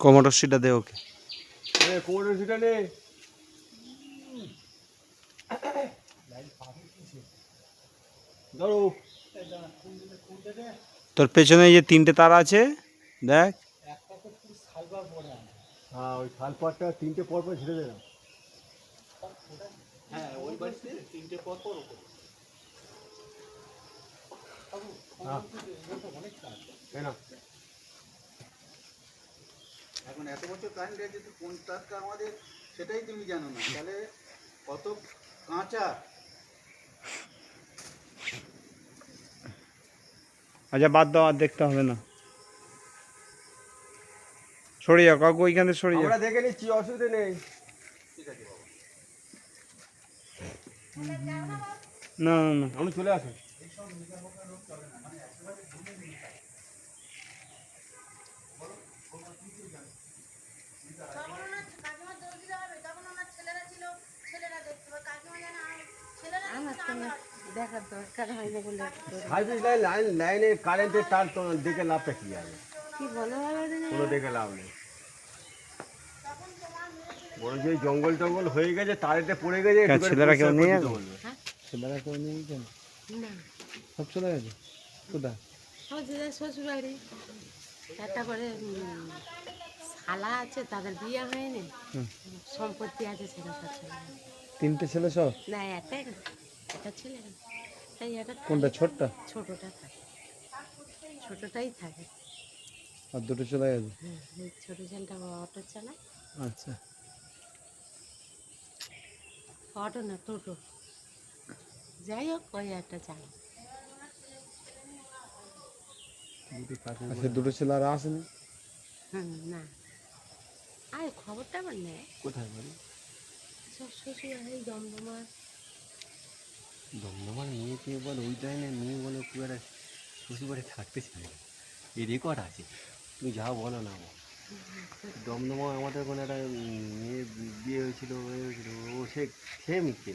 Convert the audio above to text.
কোমরশিটা দে ওকে। কোমরশিটা নে। ধরো তোর পেছনে যে 3টে তার আছে দেখ। হ্যাঁ ওই শালপাটটা 3টে পর পর ছেড়ে দে না। হ্যাঁ ওই বাড়িতে 3টে পর পর ওপর। এখন এত বছর কারেন্ট গেছে তো কোন তারটা আমাদের সেটাই তুমি জানো না, তাহলে কত কাঁচা। আচ্ছা বাদ দাও, আর দেখতে হবে না। সরে যাও কাকু, ওইখানে সরে যাও। আমরা দেখে নিচ্ছি, অসুবিধা নেই। ঠিক আছে বাবা। না না না, আমি চলে আসুন। দেখার দরকার হয়নি বলে সার্ভিস লাইনে কারেন্টের তার তো দেখে লাভটা কি আছে? কি বলো বাবা? কোনো দেখে লাভ নেই। বড় যে জঙ্গল টঙ্গল হয়ে গেছে, তারেতে পড়ে গেছে। ছেলেরা কেউ নেই? হ্যাঁ? ছেলেরা কেউ নেই কেন? না, সব চলে গেছে কোথায়? আমার দিদার শ্বশুর বাড়ি একটা করে শালা আছে, তাদের বিয়ে হয়নি, সম্পত্তি আছে, সেটা সব চলে গেছে। 3টে ছেলে সব? না, একটা ছেলে, তাই এটা কোনটা ছোটটা? ছোটটা থাকে, ছোটটাই থাকে। আর 2টো চলে গেছে? হ্যাঁ, এই ছোট ছেলেটা অটো চালায়। আচ্ছা, অটো না, টোটো, যাই হোক ওই একটা চালায়। আচ্ছা 2টো ছেলে আর আসেনি? না, আর খবরটা আমার নেই। কোথায় বাড়ি? সব শ্বশুর এই দমদমা। দমদমার মেয়েকে বল ওই টাইমে মেয়ে বলে খুব একটা শ্বশুরবাড়ি থাকতে চায় না। এই রেকর্ড আছে, তুমি যা বলো না বল। দমদমা আমাদের কোনো একটা মেয়ে বিয়ে হয়েছিল ও সে মিথ্যে।